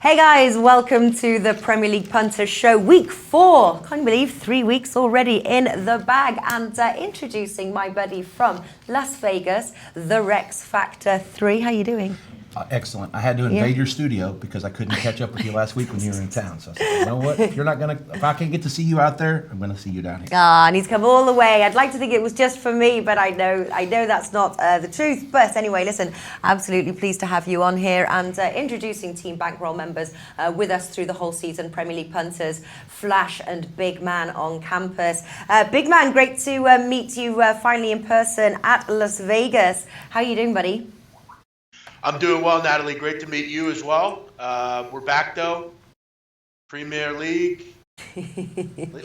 Hey guys, welcome to the Premier League Punters show, week 4. Can't believe 3 weeks already in the bag. And introducing my buddy from Las Vegas, the Rex Factor 3. How you doing? Excellent. I had to invade your studio because I couldn't catch up with you last week when you were in town. So I said, you know what? If I can't get to see you out there, I'm going to see you down here. And he's come all the way. I'd like to think it was just for me, but I know that's not the truth. But anyway, listen, absolutely pleased to have you on here and introducing Team Bankroll members with us through the whole season. Premier League Punters, Flash and Big Man on campus. Big Man, great to meet you finally in person at Las Vegas. How are you doing, buddy? I'm doing well, Natalie. Great to meet you as well. We're back, though. Premier League,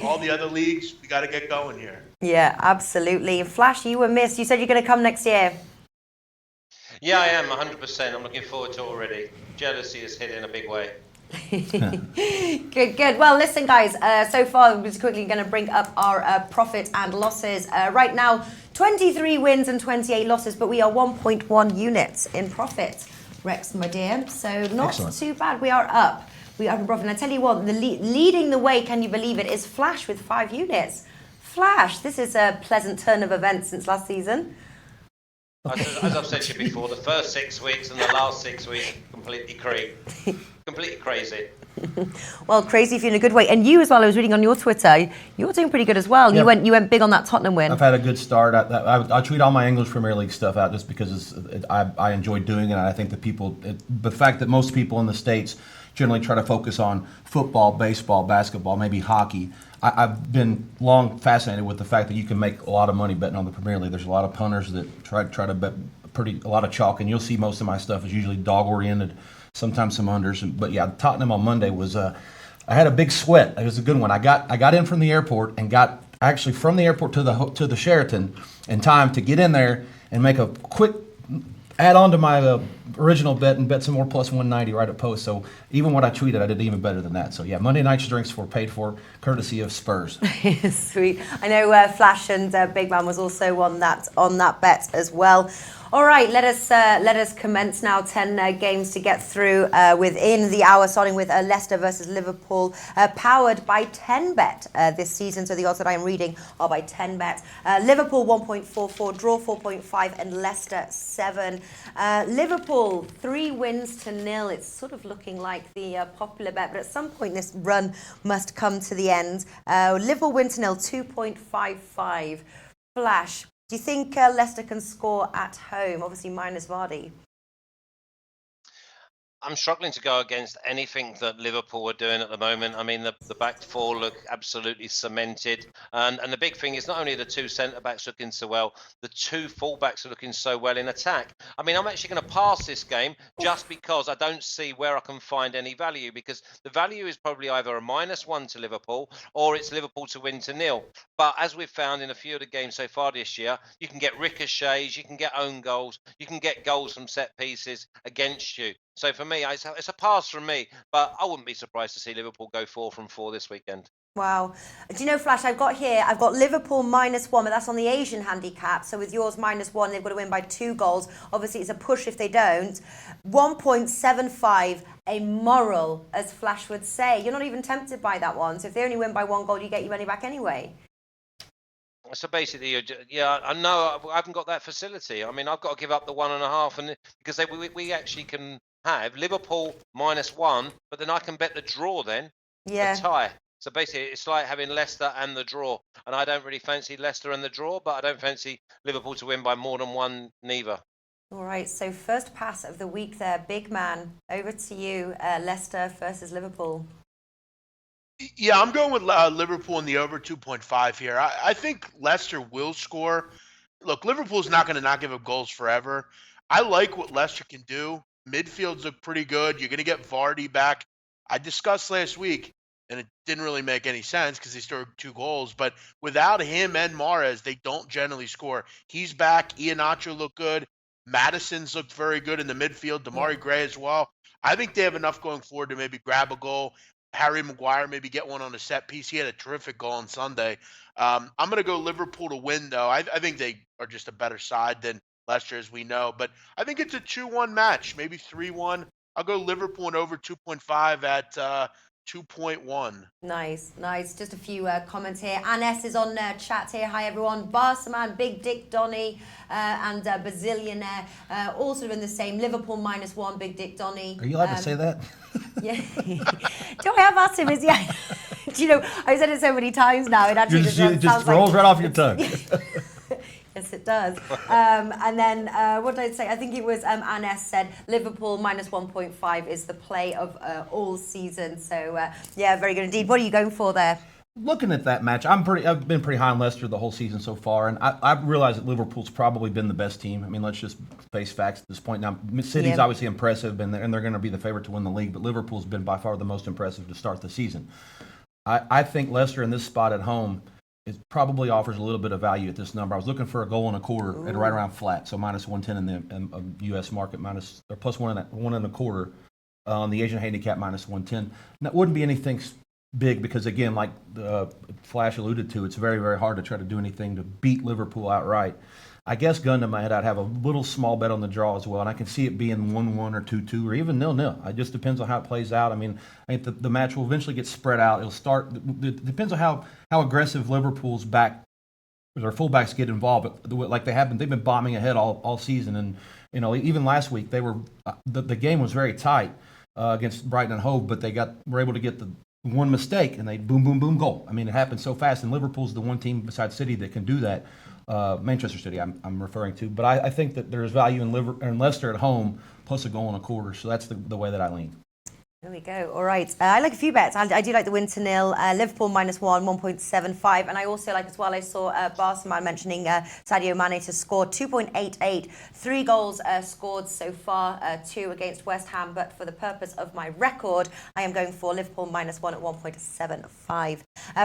all the other leagues, we got to get going here. Yeah, absolutely. Flash, you were missed. You said you're going to come next year. Yeah, I am, 100%. I'm looking forward to it already. Jealousy is hit in a big way. Good. Well, listen, guys. So far, I'm just quickly going to bring up our profit and losses. Right now, 23 wins and 28 losses, but we are 1.1 units in profit, Rex, my dear. So not too bad. We are up. We are in profit. And I tell you what, leading the way, can you believe it, is Flash with 5 units. Flash, this is a pleasant turn of events since last season. As I've said to you before, the first 6 weeks and the last 6 weeks completely crazy. Well, crazy if you're in a good way. And you as well, I was reading on your Twitter, you're doing pretty good as well. Yep. You went big on that Tottenham win. I've had a good start. I tweet all my English Premier League stuff out just because I enjoy doing it. And I think the fact that most people in the States generally try to focus on football, baseball, basketball, maybe hockey. I've been long fascinated with the fact that you can make a lot of money betting on the Premier League. There's a lot of punters that try to bet a lot of chalk, and you'll see most of my stuff is usually dog-oriented, sometimes some unders. But yeah, Tottenham on Monday was I had a big sweat. It was a good one. I got in from the airport and got actually from the airport to the Sheraton in time to get in there and make a quick add on to my original bet and bet some more plus 190 right at post. So even what I tweeted, I did even better than that. So yeah, Monday night's drinks were paid for courtesy of Spurs. Sweet. I know Flash and Big Man was also on that bet as well. All right, let us commence now. 10 games to get through within the hour, starting with Leicester versus Liverpool, powered by 10bet this season. So the odds that I am reading are by 10bet. Liverpool 1.44, draw 4.5, and Leicester 7. Liverpool 3 wins to 0. It's sort of looking like the popular bet, but at some point this run must come to the end. Liverpool win to 0, 2.55. Flash. Do you think Leicester can score at home? Obviously, minus Vardy. I'm struggling to go against anything that Liverpool are doing at the moment. I mean, the back four look absolutely cemented. And the big thing is not only the 2 centre-backs looking so well, the 2 full-backs are looking so well in attack. I mean, I'm actually going to pass this game just because I don't see where I can find any value, because the value is probably either a -1 to Liverpool or it's Liverpool to win to 0. But as we've found in a few of the games so far this year, you can get ricochets, you can get own goals, you can get goals from set pieces against you. So for me, it's a pass from me, but I wouldn't be surprised to see Liverpool go 4 from 4 this weekend. Wow. Do you know, Flash, I've got Liverpool -1, but that's on the Asian handicap. So with yours -1, they've got to win by 2 goals. Obviously, it's a push if they don't. 1.75, a moral, as Flash would say. You're not even tempted by that one. So if they only win by 1 goal, you get your money back anyway. So basically, I know I haven't got that facility. I mean, I've got to give up the 1.5, and because we actually can have Liverpool -1, but then I can bet the draw then, the tie. So basically, it's like having Leicester and the draw, and I don't really fancy Leicester and the draw, but I don't fancy Liverpool to win by more than 1 neither. All right, so first pass of the week there, Big Man, over to you, Leicester versus Liverpool. Yeah, I'm going with Liverpool in the over 2.5 here. I think Leicester will score. Look, Liverpool's not going to not give up goals forever. I like what Leicester can do. Midfields look pretty good. You're going to get Vardy back. I discussed last week, and it didn't really make any sense because they scored 2 goals. But without him and Mahrez, they don't generally score. He's back. Iheanacho looked good. Madison's looked very good in the midfield. Damari Gray as well. I think they have enough going forward to maybe grab a goal. Harry Maguire maybe get one on a set piece. He had a terrific goal on Sunday. I'm going to go Liverpool to win, though. I think they are just a better side than Leicester, as we know. But I think it's a 2-1 match, maybe 3-1. I'll go Liverpool and over 2.5 at 2.1. Nice, nice. Just a few comments here. Anes is on chat here. Hi everyone. Barsaman, Big Dick Donny, and Bazillionaire, all sort of in the same. Liverpool -1, Big Dick Donny. Are you allowed to say that? Yeah. Do I have asked him? Is yeah. Do you know? I've said it so many times now. It actually It just rolls right off your tongue. Yes, it does. And then what did I say? I think it was Anes said Liverpool -1.5 is the play of all season. So yeah, very good indeed. What are you going for there? Looking at that match, I've been pretty high on Leicester the whole season so far, and I realize that Liverpool's probably been the best team. I mean, let's just face facts at this point. Now, City's obviously impressive, and they're going to be the favorite to win the league, but Liverpool's been by far the most impressive to start the season. I think Leicester in this spot at home probably offers a little bit of value at this number. I was looking for a goal and a quarter at right around flat, so -110 in the U.S. market, plus one and a quarter on the Asian handicap -110. That wouldn't be anything big because, again, like Flash alluded to, it's very, very hard to try to do anything to beat Liverpool outright. I guess gun to my head, I'd have a little small bet on the draw as well, and I can see it being 1-1 or 2-2 or even 0-0. It just depends on how it plays out. I mean, I think the match will eventually get spread out. It'll start. It depends on how aggressive Liverpool's back, their fullbacks get involved. Like they have been, they've been bombing ahead all season, and even last week they were. The game was very tight against Brighton and Hove, but were able to get the one mistake and they boom, boom, boom, goal. I mean, it happened so fast, and Liverpool's the one team besides City that can do that. Manchester City, I'm referring to, but I think that there's value in Leicester at home plus a goal and a quarter. So that's the way that I lean. There we go. All right. I like a few bets. I do like the win to nil. Liverpool -1, 1.75. And I also like as well, I saw Barcelona mentioning Sadio Mane to score 2.88. 3 goals scored so far, 2 against West Ham. But for the purpose of my record, I am going for Liverpool -1 at 1.75.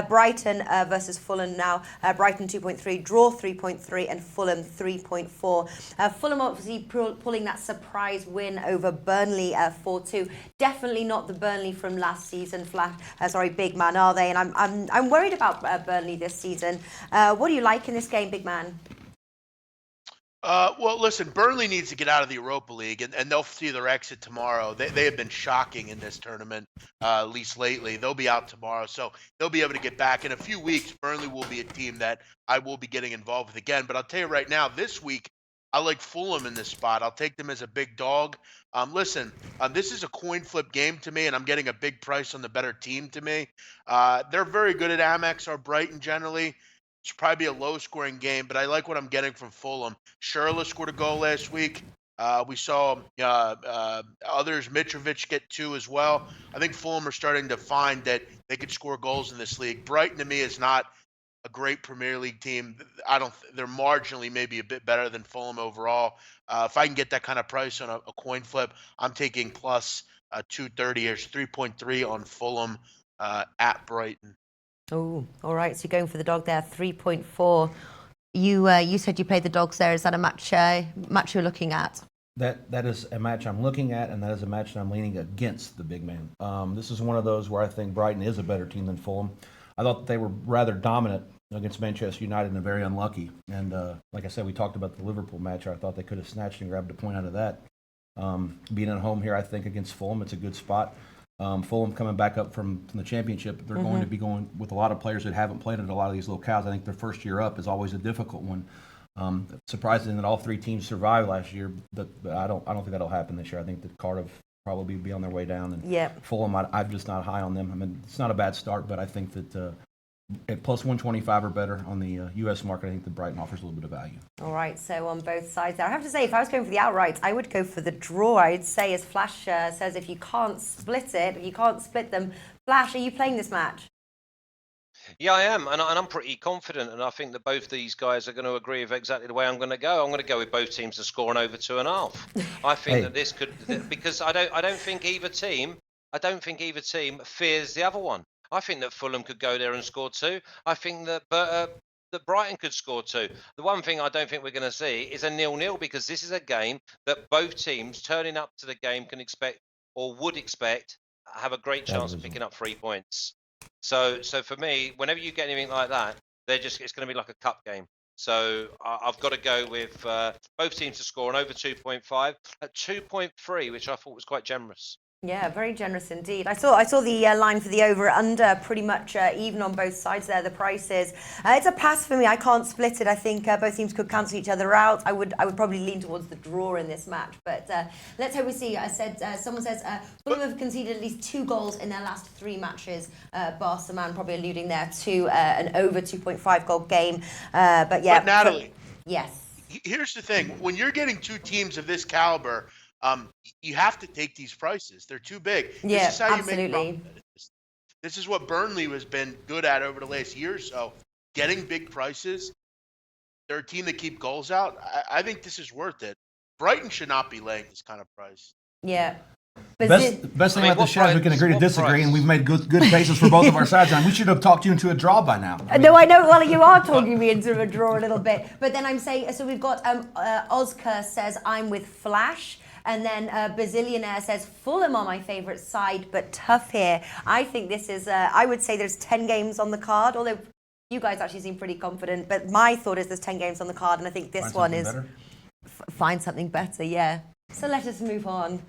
Brighton versus Fulham now. Brighton 2.3, draw 3.3, and Fulham 3.4. Fulham obviously pulling that surprise win over Burnley 4-2. Definitely not the Burnley from last season. Big man, are they? And I'm worried about Burnley this season. What do you like in this game, big man? Well, listen, Burnley needs to get out of the Europa League, and they'll see their exit tomorrow. They have been shocking in this tournament, at least lately. They'll be out tomorrow, so they'll be able to get back. In a few weeks, Burnley will be a team that I will be getting involved with again. But I'll tell you right now, this week, I like Fulham in this spot. I'll take them as a big dog. Listen, this is a coin flip game to me, and I'm getting a big price on the better team to me. They're very good at Amex or Brighton generally. It's probably be a low-scoring game, but I like what I'm getting from Fulham. Schürrle scored a goal last week. We saw others, Mitrovic, get 2 as well. I think Fulham are starting to find that they could score goals in this league. Brighton, to me, is not a great Premier League team. They're marginally maybe a bit better than Fulham overall. If I can get that kind of price on a coin flip, I'm taking plus 230 or 3.3 on Fulham at Brighton. Oh, all right. So you're going for the dog there, 3.4. You said you played the dogs there. Is that a match you're looking at? That is a match I'm looking at, and that is a match that I'm leaning against the big man. This is one of those where I think Brighton is a better team than Fulham. I thought they were rather dominant against Manchester United and very unlucky. And like I said, we talked about the Liverpool match. I thought they could have snatched and grabbed a point out of that. Being at home here, I think against Fulham, it's a good spot. Fulham coming back up from the championship, they're going to be going with a lot of players that haven't played at a lot of these locales. I think their first year up is always a difficult one. Surprising that all 3 teams survived last year, but I don't think that'll happen this year. I think that Cardiff probably be on their way down, and Fulham, I'm just not high on them. I mean, it's not a bad start, but I think that at plus 125 or better on the U.S. market, I think that Brighton offers a little bit of value. All right, so on both sides there. I have to say, if I was going for the outright, I would go for the draw. I'd say, as Flash says, if you can't split them. Flash, are you playing this match? Yeah, I am, and I'm pretty confident, and I think that both these guys are going to agree with exactly the way I'm going to go. I'm going to go with both teams to score an over 2.5. I think that this could, because I don't think either team fears the other one. I think that Fulham could go there and score 2. I think that Brighton could score 2. The one thing I don't think we're going to see is a 0-0, because this is a game that both teams turning up to the game can expect, or would expect, have a great chance of picking up 3 points. So for me, whenever you get anything like that, it's going to be like a cup game. So I've got to go with both teams to score on over 2.5 at 2.3, which I thought was quite generous. Yeah, very generous indeed. I saw the line for the over/under pretty much even on both sides there. The prices. It's a pass for me. I can't split it. I think both teams could cancel each other out. I would probably lean towards the draw in this match. But let's hope we see. I said someone says Fulham have conceded at least 2 goals in their last 3 matches. Barcelona probably alluding there to an over 2.5 goal game. But yeah, But Natalie, yes. here's the thing: when you're getting 2 teams of this caliber, you have to take these prices. They're too big. Yeah, This is how absolutely. you make profit. This is what Burnley has been good at over the last year or so, getting big prices. They're a team that keep goals out. I think this is worth it. Brighton should not be laying this kind of price. Yeah. But Best thing I mean, about the what show is we can price- agree to what disagree, price? and we've made good cases for both of our sides. And we should have talked you into a draw by now. No, I know. Well, you are talking me into a draw a little bit. But then I'm saying, so we've got Oscar says, I'm with Flash. And then Bazillionaire says, Fulham are my favourite side, but tough here. I think this is, I would say there's 10 games on the card, although you guys actually seem pretty confident. But my thought is there's 10 games on the card, and I think this one is find something better, yeah. So let us move on.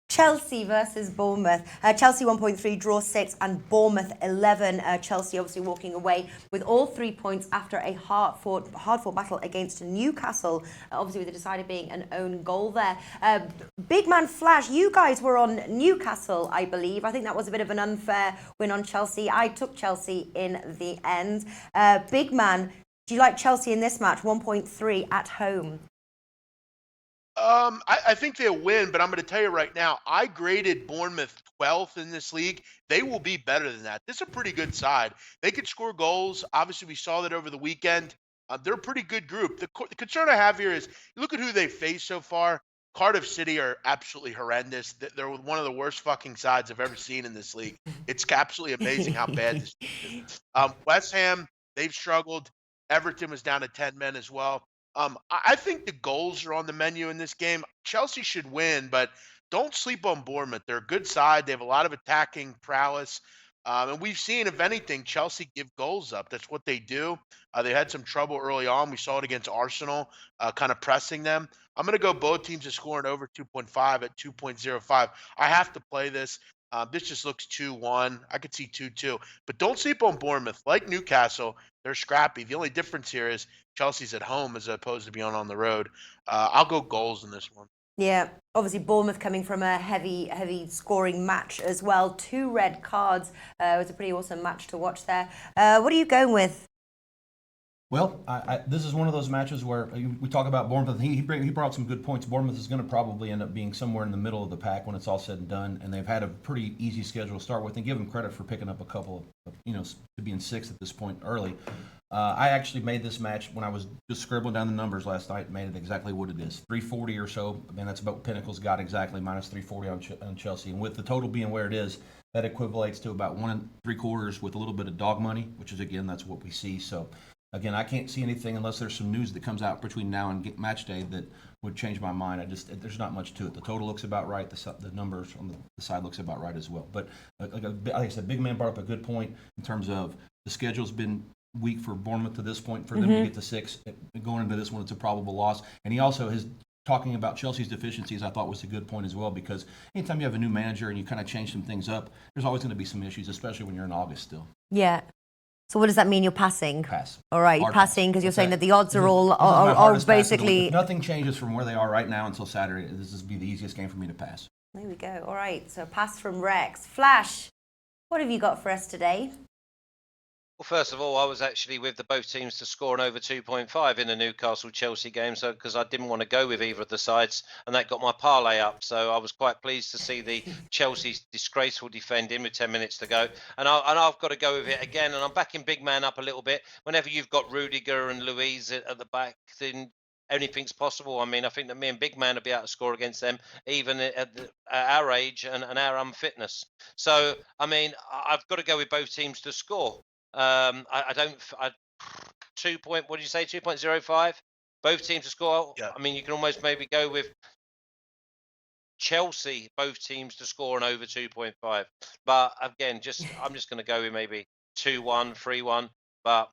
Chelsea versus Bournemouth. Chelsea 1.3, draw 6, and Bournemouth 11. Chelsea obviously walking away with all 3 points after a hard-fought battle against Newcastle. Obviously with the decider being an own goal there. Big man Flash, you guys were on Newcastle, I believe. I think that was a bit of an unfair win on Chelsea. I took Chelsea in the end. Big man, do you like Chelsea in this match? 1.3 at home. I think they'll win, but I'm going to tell you right now, I graded Bournemouth 12th in this league. They will be better than that. This is a pretty good side. They could score goals. Obviously, we saw that over the weekend. They're a pretty good group. The concern I have here is look at who they faced so far. Cardiff City are absolutely horrendous. They're one of the worst fucking sides I've ever seen in this league. It's absolutely amazing how bad this team is. West Ham, they've struggled. Everton was down to 10 men as well. I think the goals are on the menu in this game. Chelsea should win, but don't sleep on Bournemouth. They're a good side. They have a lot of attacking prowess. And we've seen, if anything, Chelsea give goals up. That's what they do. They had some trouble early on. We saw it against Arsenal, kind of pressing them. I'm going to go both teams are scoring over 2.5 at 2.05. I have to play this. This just looks 2-1. I could see 2-2. But don't sleep on Bournemouth. Like Newcastle, they're scrappy. The only difference here is Chelsea's at home as opposed to being on the road. I'll go goals in this one. Yeah, obviously Bournemouth coming from a heavy scoring match as well. 2 red cards. It was a pretty awesome match to watch there. What are you going with? Well, this is one of those matches where we talk about Bournemouth. He brought up some good points. Bournemouth is going to probably end up being somewhere in the middle of the pack when it's all said and done, and they've had a pretty easy schedule to start with. And give them credit for picking up a couple of, to being 6th at this point early. I actually made this match when I was just scribbling down the numbers last night. Made it exactly what it is, 340 or so. I mean, that's about what Pinnacle's got exactly, minus 340 on Chelsea. And with the total being where it is, that equivalates to about 1 3/4 with a little bit of dog money, which is again that's what we see. So. Again, I can't see anything unless there's some news that comes out between now and Matchday that would change my mind. There's not much to it. The total looks about right. The numbers on the side looks about right as well. But like I said, Big Man brought up a good point in terms of the schedule's been weak for Bournemouth to this point. For them to get to 6, going into this one, it's a probable loss. And he also has talking about Chelsea's deficiencies, I thought was a good point as well, because anytime you have a new manager and you kind of change some things up, there's always going to be some issues, especially when you're in August still. Yeah. So what does that mean? You're passing? Pass. All right, you're passing because you're saying that the odds are all basically. If nothing changes from where they are right now until Saturday, this will be the easiest game for me to pass. There we go. All right, so pass from Rex. Flash, what have you got for us today? Well, first of all, I was actually with the both teams to score an over 2.5 in the Newcastle-Chelsea game, so because I didn't want to go with either of the sides, and that got my parlay up. So I was quite pleased to see the Chelsea's disgraceful defending with 10 minutes to go, and I've got to go with it again. And I'm backing Big Man up a little bit. Whenever you've got Rudiger and Louise at the back, then anything's possible. I mean, I think that me and Big Man will be able to score against them, even at our age and our unfitness. So, I mean, I've got to go with both teams to score. I don't. 2.05. Both teams to score. Yeah. I mean, you can almost maybe go with Chelsea. Both teams to score an over 2.5. But again, I'm just going to go with maybe 2-1, 3-1. But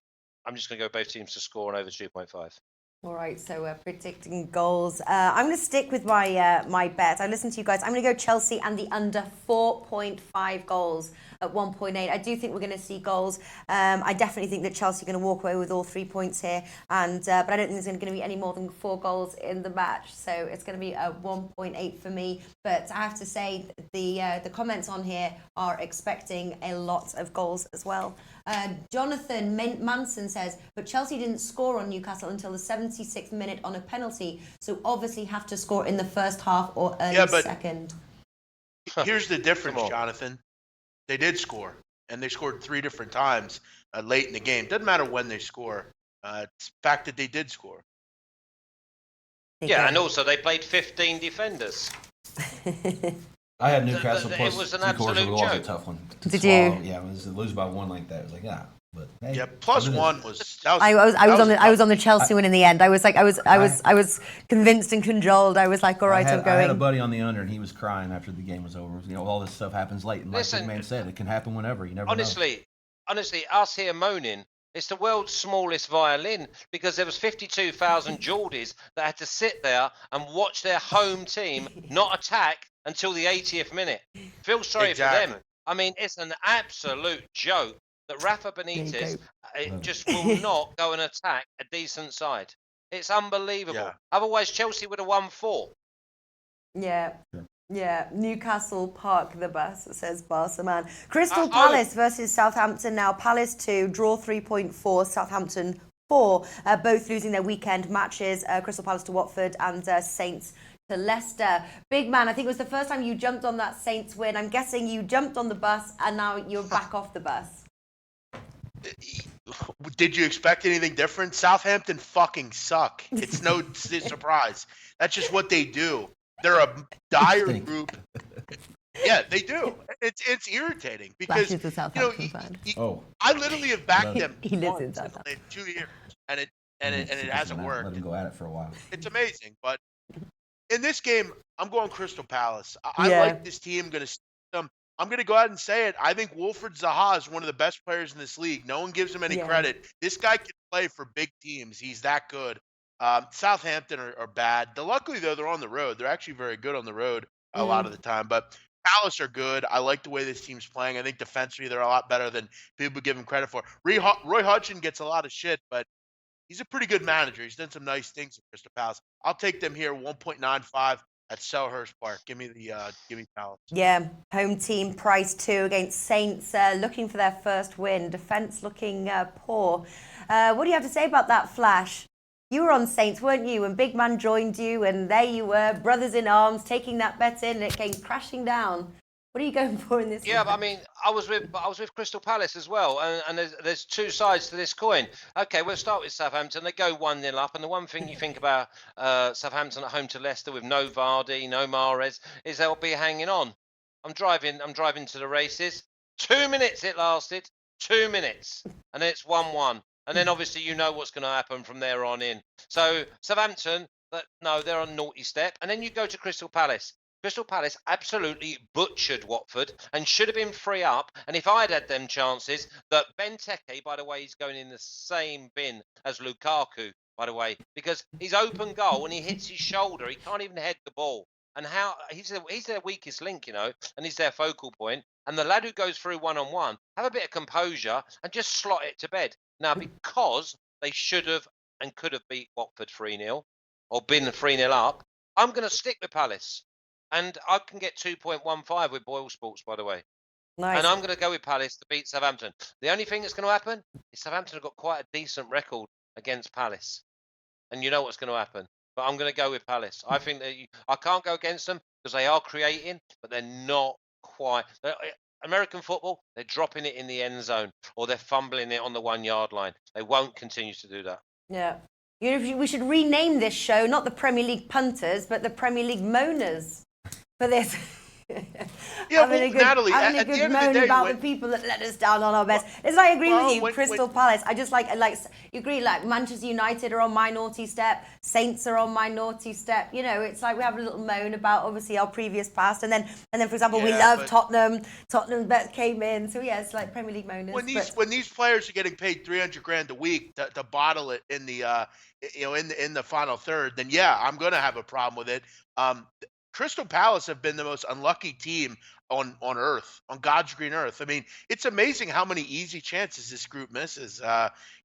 I'm just going to go both teams to score on over 2.5. All right, so we're predicting goals. I'm going to stick with my my bet. I listened to you guys. I'm going to go Chelsea and the under 4.5 goals at 1.8. I do think we're going to see goals. I definitely think that Chelsea are going to walk away with all 3 points here, and but I don't think there's going to be any more than 4 goals in the match. So it's going to be a 1.8 for me. But I have to say the comments on here are expecting a lot of goals as well. Jonathan Manson says, but Chelsea didn't score on Newcastle until the 76th minute on a penalty, so obviously have to score in the first half or early second. Here's the difference, Jonathan. They did score, and they scored 3 different times late in the game. Doesn't matter when they score. It's the fact that they did score. And also they played 15 defenders. I had Newcastle plus it was an 3/4. absolute It was joke. a tough one. Did you? Yeah, it was to lose by 1 like that. It was like, but hey, yeah, plus 1 was. I was on the Chelsea one in the end. I was convinced and cajoled. I was like, all right, I'm going. I had a buddy on the under, and he was crying after the game was over. You know, all this stuff happens late, and like the man said, it can happen whenever. You never know. Honestly, us here moaning. It's the world's smallest violin because there was 52,000 Geordies that had to sit there and watch their home team not attack until the 80th minute. Feel sorry for them. I mean, it's an absolute joke that Rafa Benitez just will not go and attack a decent side. It's unbelievable. Yeah. Otherwise, Chelsea would have won 4. Yeah. Yeah, Newcastle park the bus, says Barca man. Crystal Palace versus Southampton now. Palace 2, draw 3.4, Southampton 4. Both losing their weekend matches. Crystal Palace to Watford and Saints to Leicester. Big man, I think it was the first time you jumped on that Saints win. I'm guessing you jumped on the bus and now you're back off the bus. Did you expect anything different? Southampton fucking suck. It's no surprise. That's just what they do. They're a dire group. Yeah, they do. It's irritating because I literally have backed them he lives in Southampton. in 2 years, and it hasn't worked. Let him go at it for a while. It's amazing, but in this game, I'm going Crystal Palace. I like this team. I'm going to go ahead and say it. I think Wilfred Zaha is one of the best players in this league. No one gives him any credit. This guy can play for big teams. He's that good. Southampton are bad. Luckily, though, they're on the road. They're actually very good on the road a lot of the time. But Palace are good. I like the way this team's playing. I think defensively they're a lot better than people give him credit for. Roy Hodgson gets a lot of shit, but he's a pretty good manager. He's done some nice things at Crystal Palace. I'll take them here, 1.95 at Selhurst Park. Give me Palace. Yeah, home team price 2 against Saints, looking for their first win. Defense looking poor. What do you have to say about that, Flash? You were on Saints, weren't you? And Big Man joined you, and there you were, brothers in arms, taking that bet in, and it came crashing down. What are you going for in this? Yeah, but I mean, I was with Crystal Palace as well, and there's 2 sides to this coin. Okay, we'll start with Southampton. They go 1-0 up, and the one thing you think about Southampton at home to Leicester with no Vardy, no Mahrez, is they'll be hanging on. I'm driving to the races. 2 minutes it lasted, 2 minutes, and then it's 1-1. And then obviously you know what's going to happen from there on in. So Southampton, they're on naughty step. And then you go to Crystal Palace. Crystal Palace absolutely butchered Watford and should have been 3 up. And if I'd had them chances, that Benteke, by the way, he's going in the same bin as Lukaku, by the way, because he's open goal and he hits his shoulder. He can't even head the ball. And how he's their weakest link, you know, and he's their focal point. And the lad who goes through one-on-one, have a bit of composure and just slot it to bed. Now, because they should have and could have beat Watford 3-0 or been 3-0 up, I'm going to stick with Palace. And I can get 2.15 with Boyle Sports, by the way. Nice. And I'm going to go with Palace to beat Southampton. The only thing that's going to happen is Southampton have got quite a decent record against Palace. And you know what's going to happen. But I'm going to go with Palace. I think that I can't go against them because they are creating, but they're not quite. American football, they're dropping it in the end zone or they're fumbling it on the 1-yard line. They won't continue to do that. Yeah. You know, we should rename this show, not the Premier League Punters, but the Premier League Moaners for this. Yeah, having well, a good, Natalie, having a at the good end of the moan day, about the people that let us down on our bets. Listen, I agree with you. Crystal Palace. I just like you agree. Like Manchester United are on my naughty step. Saints are on my naughty step. You know, it's like we have a little moan about obviously our previous past, and then for example, we love Tottenham. Tottenham bet came in, so yeah, it's like Premier League moaners. When these players are getting paid $300,000 a week to bottle it in the in the final third, then yeah, I'm going to have a problem with it. Crystal Palace have been the most unlucky team on earth, on God's green earth. I mean, it's amazing how many easy chances this group misses.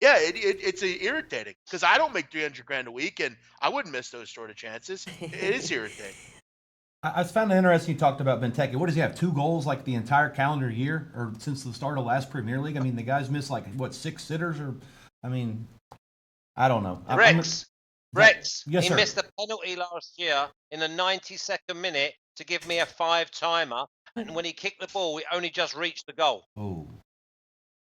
It's irritating because I don't make $300,000 a week, and I wouldn't miss those sort of chances. It is irritating. I found it interesting you talked about Benteke. What does he have, 2 goals like the entire calendar year or since the start of last Premier League? I mean, the guy's missed like, what, 6 sitters? Or, I mean, I don't know. Rex, yes, he sir. missed a penalty last year in the 92nd minute to give me a 5-timer. And when he kicked the ball, we only just reached the goal. Oh,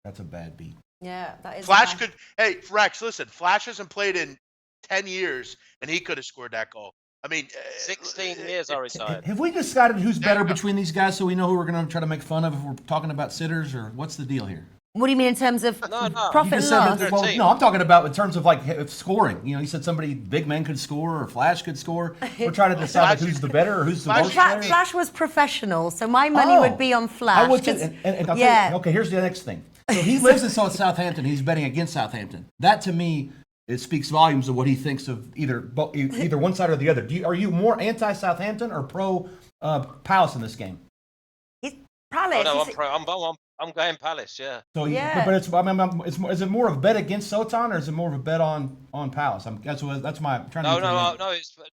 that's a bad beat. Yeah, that is. Flash could. Hey, Rex, listen. Flash hasn't played in 10 years, and he could have scored that goal. I mean, 16 years I retired. Have we decided who's better between these guys so we know who we're going to try to make fun of if we're talking about sitters, or what's the deal here? What do you mean in terms of profit and loss? No, I'm talking about in terms of like scoring. You know, you said somebody, big men could score or Flash could score. We're trying to decide who's the better or who's the worst player. Flash was professional, so my money would be on Flash. I would too. And I'll tell you, okay, here's the next thing. So he lives in Southampton. He's betting against Southampton. That to me, it speaks volumes of what he thinks of either one side or the other. Are you more anti-Southampton or pro Palace in this game? He's Palace. Oh, no, I'm going Palace, yeah. So but is it more of a bet against Soton or is it more of a bet on Palace? That's my trying to.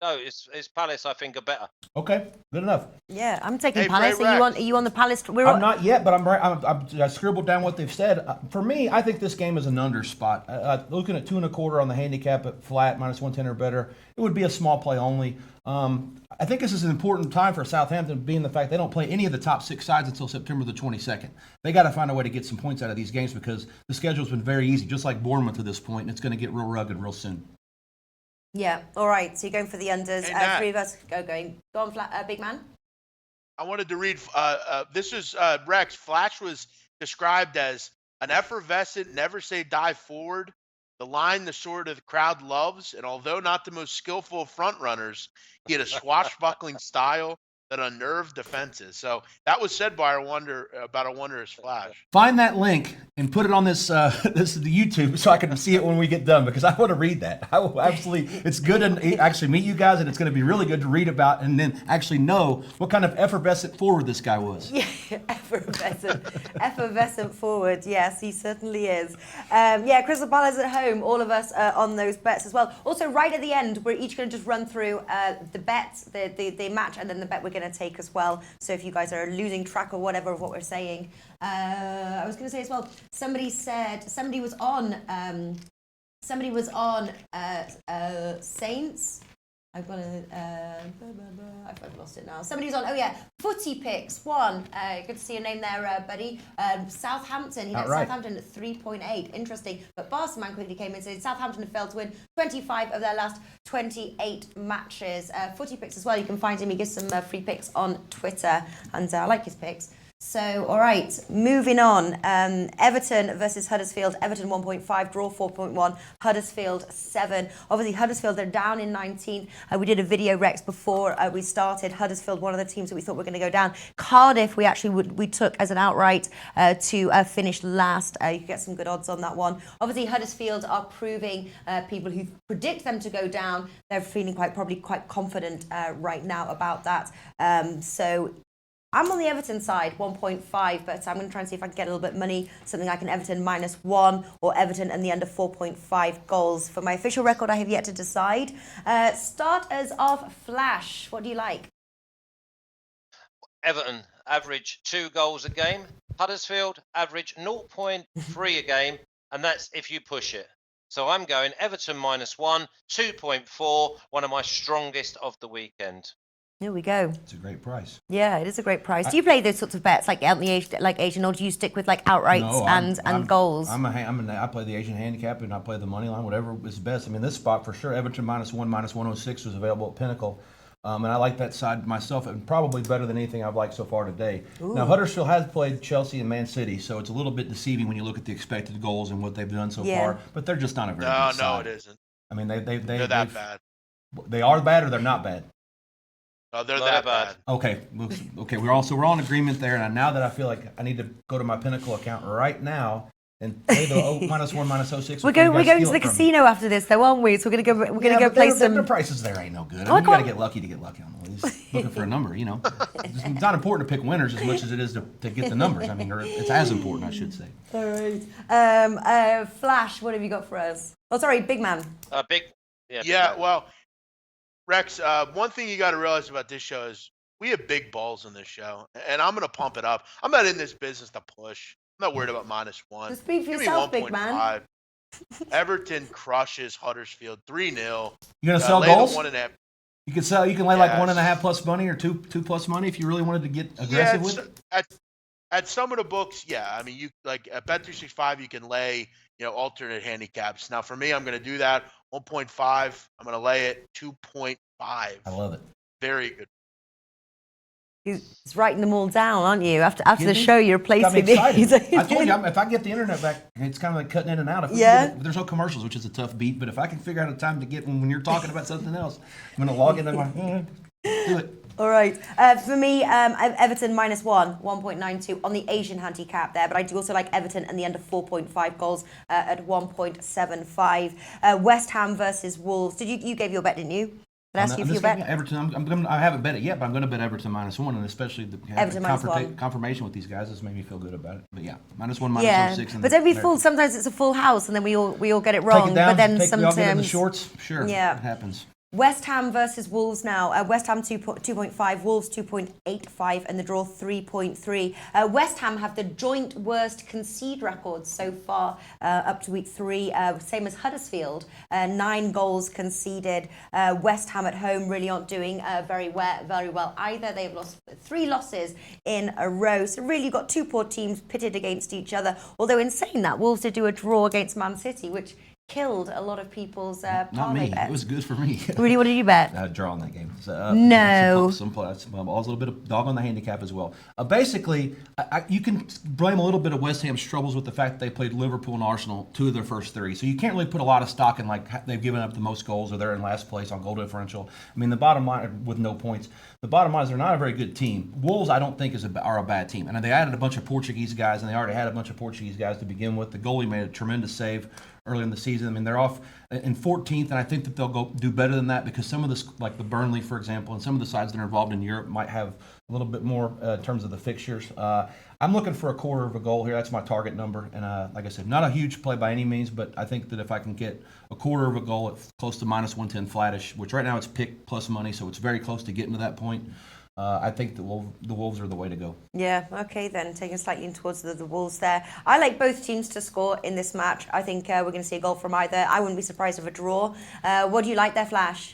No, it's Palace. I think are better. Okay, good enough. Yeah, I'm taking Palace. Are you on the Palace? I'm not yet, but I scribbled down what they've said. For me, I think this game is an under spot. Looking at 2.25 on the handicap at flat -110 or better, it would be a small play only. I think this is an important time for Southampton, being the fact they don't play any of the top 6 sides until September the 22nd. They got to find a way to get some points out of these games because the schedule's been very easy, just like Bournemouth to this point, and it's going to get real rugged real soon. Yeah. All right. So you're going for the unders. Hey, 3 of us go on, big man. I wanted to read. This is Rex. Flash was described as an effervescent, never say die forward. The line the sort of the crowd loves, and although not the most skillful of front runners, he had a swashbuckling style that unnerved defenses. So that was said by about a wondrous Flash. Find that link and put it on this this YouTube so I can see it when we get done because I want to read that. I will absolutely. It's good to actually meet you guys, and it's going to be really good to read about and then actually know what kind of effervescent forward this guy was. Yeah, effervescent forward. Yes, he certainly is. Crystal Palace at home. All of us on those bets as well. Also, right at the end, we're each going to just run through the bets, the match, and then the bet we're going to take as well. So if you guys are losing track or whatever of what we're saying, I was going to say as well. Somebody was on Saints. I've lost it now. Somebody's on. Oh yeah, Footy Picks won. Good to see your name there, buddy. Southampton. He got Southampton at 3.8. Interesting. But Barcelona quickly came in and said Southampton have failed to win 25 of their last 28 matches. Footy Picks as well. You can find him. He gives some free picks on Twitter, and I like his picks. So, all right, moving on. Everton versus Huddersfield. Everton 1.5, draw 4.1. Huddersfield 7. Obviously, Huddersfield, they're down in 19th. We did a video, Rex, before we started. Huddersfield, one of the teams that we thought were going to go down. Cardiff, we took as an outright to finish last. You can get some good odds on that one. Obviously, Huddersfield are proving people who predict them to go down. They're feeling probably quite confident right now about that. So I'm on the Everton side, 1.5, but I'm going to try and see if I can get a little bit of money, something like an Everton -1 or Everton and the under 4.5 goals. For my official record, I have yet to decide. Starters of Flash, what do you like? Everton, average 2 goals a game. Huddersfield, average 0.3 a game, and that's if you push it. So I'm going Everton -1, 2.4, one of my strongest of the weekend. Here we go. It's a great price. Yeah, it is a great price. Do you play those sorts of bets like out the Asian, or do you stick with like outrights and goals? I play the Asian handicap and I play the money line, whatever is best. I mean, this spot for sure, Everton -1, -106 was available at Pinnacle. And I like that side myself, and probably better than anything I've liked so far today. Now, Huddersfield has played Chelsea and Man City, so it's a little bit deceiving when you look at the expected goals and what they've done so far, but they're just not a very good side. No, it isn't. I mean, They're that bad. They are bad or they're not bad? No, they're Not that bad. bad. Okay. We're all in agreement there. And now that I feel like I need to go to my Pinnacle account right now and play the -1, -06. We're going to the casino after this, though, aren't we? So we're gonna go play some. The prices there ain't no good. I mean, you got to get lucky to get lucky on these. Looking for a number, you know. It's not important to pick winners as much as it is to get the numbers. I mean, it's as important, I should say. All right. Flash, what have you got for us? Oh, sorry, big man. Big Yeah, well, Rex, one thing you got to realize about this show is we have big balls in this show, and I'm going to pump it up. I'm not in this business to push. I'm not worried about -1. Just speak for Give me yourself, big man. 1.5. Everton crushes Huddersfield 3-0. You gonna sell goals? 1.5. You can sell. You can lay like 1.5 plus money or two plus money if you really wanted to get aggressive with it. At some of the books, yeah. I mean, you like at Bet365, you can lay alternate handicaps. Now, for me, I'm going to do that 1.5. I'm going to lay it 2.5. I love it. Very good. He's writing them all down, aren't you? After the me? show, you're replacing these. I told you, if I get the internet back, it's kind of like cutting in and out. If there's no commercials, which is a tough beat, but if I can figure out a time to get when you're talking about something else, I'm going to log in and I'm like, do it. All right. For me, Everton -1, 1.92 on the Asian handicap there, but I do also like Everton and the under 4.5 goals at 1.75. West Ham versus Wolves. You gave your bet, didn't you? Did I ask you if you bet? Everton. I haven't bet it yet, but I'm going to bet Everton -1, and especially the confirmation with these guys has made me feel good about it. But yeah, -1, -06. But don't be fooled. Sometimes it's a full house, and then we all get it wrong. Take it down, but then we all get in the sometimes shorts. Sure, it happens. West Ham versus Wolves now. West Ham 2.5, Wolves 2.85, and the draw 3.3. West Ham have the joint worst concede records so far up to week 3, same as Huddersfield. 9 goals conceded. West Ham at home really aren't doing very well either. They've lost 3 losses in a row. So really you've got 2 poor teams pitted against each other. Although in saying that, Wolves did do a draw against Man City, which killed a lot of people's Not me. bets. It was good for me. Really, what did you bet? Draw on that game. So, No. I was a little bit of dog on the handicap as well. Basically, you can blame a little bit of West Ham's troubles with the fact that they played Liverpool and Arsenal 2 of their first 3. So you can't really put a lot of stock in like they've given up the most goals or they're in last place on goal differential. I mean, the bottom line with no points. The bottom line is they're not a very good team. Wolves, I don't think, are a bad team. And they added a bunch of Portuguese guys, and they already had a bunch of Portuguese guys to begin with. The goalie made a tremendous save early in the season. I mean, they're off in 14th, and I think that they'll go do better than that because some of the, like the Burnley, for example, and some of the sides that are involved in Europe might have a little bit more in terms of the fixtures. I'm looking for a quarter of a goal here. That's my target number. And like I said, not a huge play by any means, but I think that if I can get a quarter of a goal at close to -110 flattish, which right now it's pick plus money, so it's very close to getting to that point. I think the Wolves are the way to go. Yeah, okay then, taking slightly in towards the Wolves there. I like both teams to score in this match. I think we're going to see a goal from either. I wouldn't be surprised if a draw. What do you like there, Flash?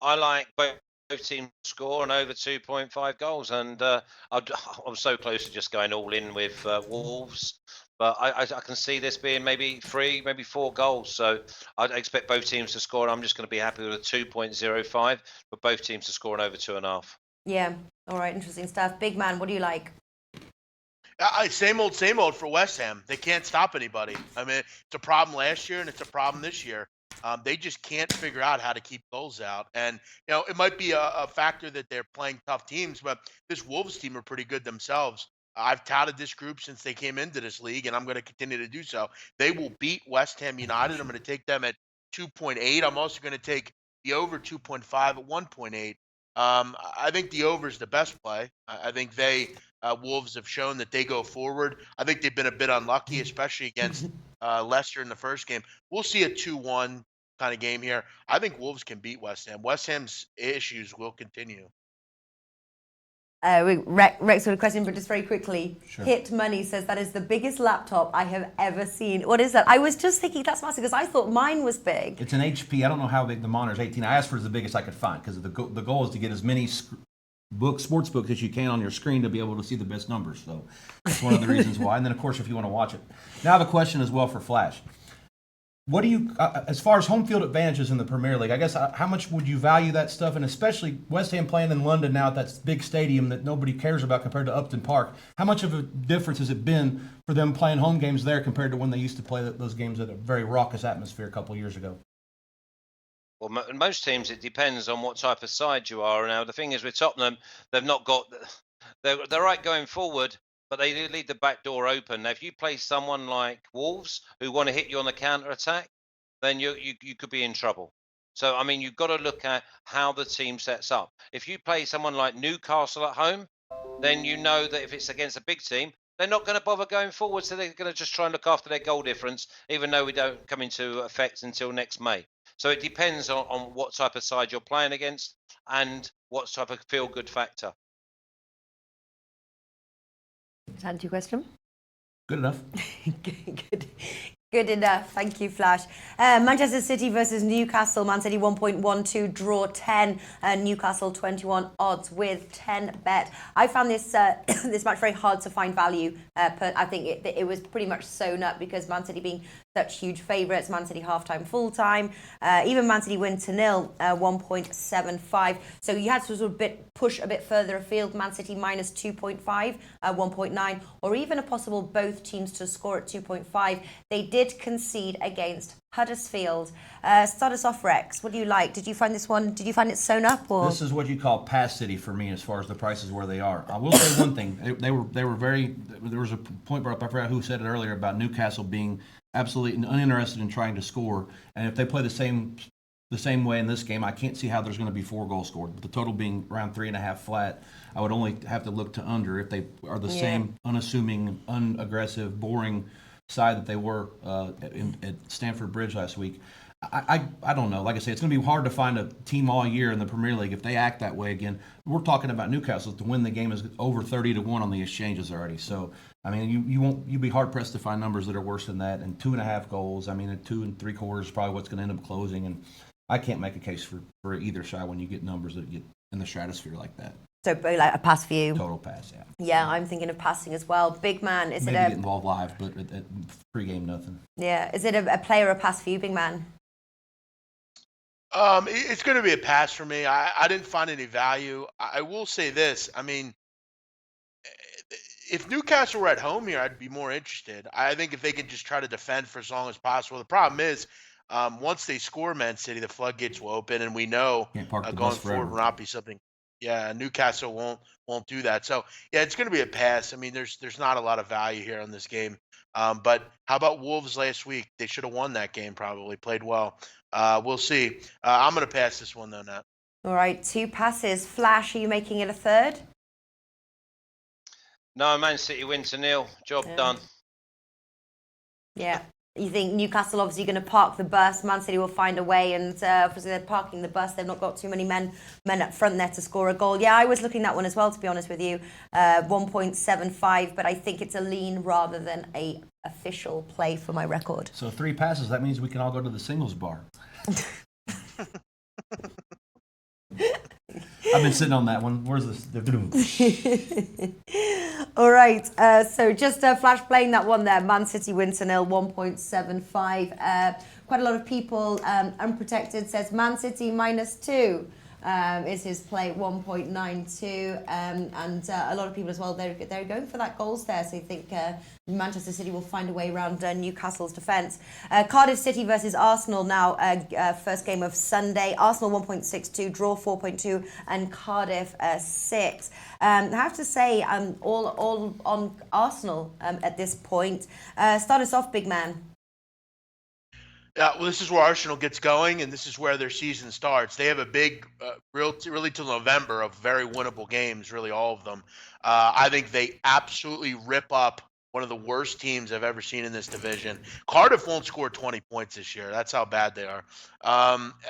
I like both teams to score and over 2.5 goals. And I'm so close to just going all in with Wolves. But I can see this being maybe 3, maybe 4 goals. So I expect both teams to score. And I'm just going to be happy with a 2.05, but both teams to score and over 2.5. Yeah. All right. Interesting stuff. Big man, what do you like? Same old for West Ham. They can't stop anybody. I mean, it's a problem last year and it's a problem this year. They just can't figure out how to keep goals out. And, it might be a factor that they're playing tough teams, but this Wolves team are pretty good themselves. I've touted this group since they came into this league, and I'm going to continue to do so. They will beat West Ham United. I'm going to take them at 2.8. I'm also going to take the over 2.5 at 1.8. I think the over is the best play. I think Wolves have shown that they go forward. I think they've been a bit unlucky, especially against Leicester in the first game. We'll see a 2-1 kind of game here. I think Wolves can beat West Ham. West Ham's issues will continue. Rex got a question, but just very quickly. Sure. Hit Money says that is the biggest laptop I have ever seen. What is that? I was just thinking that's massive because I thought mine was big. It's an HP. I don't know how big the monitor is. 18. I asked for the biggest I could find because the goal is to get as many sports books as you can on your screen to be able to see the best numbers. So that's one of the reasons why. And then, of course, if you want to watch it. Now I have a question as well for Flash. What do you, as far as home field advantages in the Premier League, I guess, how much would you value that stuff? And especially West Ham playing in London now at that big stadium that nobody cares about compared to Upton Park. How much of a difference has it been for them playing home games there compared to when they used to play those games at a very raucous atmosphere a couple of years ago? Well, most teams, it depends on what type of side you are. Now, the thing is with Tottenham, they've not got, they're right going forward, but they do leave the back door open. Now, if you play someone like Wolves who want to hit you on the counter attack, then you could be in trouble. So, I mean, you've got to look at how the team sets up. If you play someone like Newcastle at home, then you know that if it's against a big team, they're not going to bother going forward. So they're going to just try and look after their goal difference, even though we don't come into effect until next May. So it depends on what type of side you're playing against and what type of feel-good factor. Does that answer your question? Good enough. Good enough. Thank you, Flash. Manchester City versus Newcastle. Man City 1.12, draw 10. Newcastle 21 odds with 10 bet. I found this this match very hard to find value. But I think it was pretty much sewn up because Man City being such huge favourites. Man City half-time, full-time. Even Man City win to 0, 1.75. So you had to sort of push a bit further afield. Man City minus 2.5, 1.9, or even a possible both teams to score at 2.5. They did concede against Huddersfield. Start us off, Rex. What do you like? Did you find this one? Did you find it sewn up? Or this is what you call pass city for me, as far as the prices where they are. I will say one thing: they were very. There was a point brought up. I forgot who said it earlier about Newcastle being absolutely uninterested in trying to score, and if they play the same way in this game, I can't see how there's going to be 4 goals scored. But the total being around 3.5 flat, I would only have to look to under if they are the same unassuming, unaggressive, boring side that they were at Stamford Bridge last week. I don't know. Like I say, it's going to be hard to find a team all year in the Premier League if they act that way again. We're talking about Newcastle to win the game is over 30-1 on the exchanges already. So I mean, you'd be hard pressed to find numbers that are worse than that. And 2.5 goals. I mean, at 2 3/4 is probably what's going to end up closing. And I can't make a case for either side when you get numbers that get in the stratosphere like that. so like a pass for you? Total pass, yeah. Yeah, I'm thinking of passing as well. Big man, is Maybe it a get involved live, but at pre-game nothing. Yeah, is it a play or a pass for you, big man? It's going to be a pass for me. I didn't find any value. I will say this. I mean, if Newcastle were at home here, I'd be more interested. I think if they can just try to defend for as long as possible. The problem is, once they score Man City, the floodgates will open, and we know going forward will not be something. Yeah, Newcastle won't do that. So yeah, it's going to be a pass. I mean, there's not a lot of value here on this game. But how about Wolves last week? They should have won that game. Probably played well. We'll see. I'm going to pass this one though, Nat. All right, 2 passes. Flash, are you making it a third? No, Man City win to 0. Job done. Yeah. You think Newcastle obviously going to park the bus. Man City will find a way, and obviously they're parking the bus. They've not got too many men up front there to score a goal. Yeah, I was looking at that one as well, to be honest with you. 1.75, but I think it's a lean rather than a official play for my record. So 3 passes, that means we can all go to the singles bar. I've been sitting on that one. Where's this? All right. So just Flash playing that one there. Man City win to 0, 1.75. Quite a lot of people unprotected says Man City -2 is his play, 1.92. And a lot of people as well, they're going for that goals there. So you think Manchester City will find a way around Newcastle's defence. Cardiff City versus Arsenal now, first game of Sunday. Arsenal 1.62, draw 4.2, and Cardiff 6. I have to say, I'm all on Arsenal at this point. Start us off, big man. Yeah, well, this is where Arsenal gets going, and this is where their season starts. They have a big, really till November of very winnable games, really all of them. I think they absolutely rip up one of the worst teams I've ever seen in this division. Cardiff won't score 20 points this year. That's how bad they are.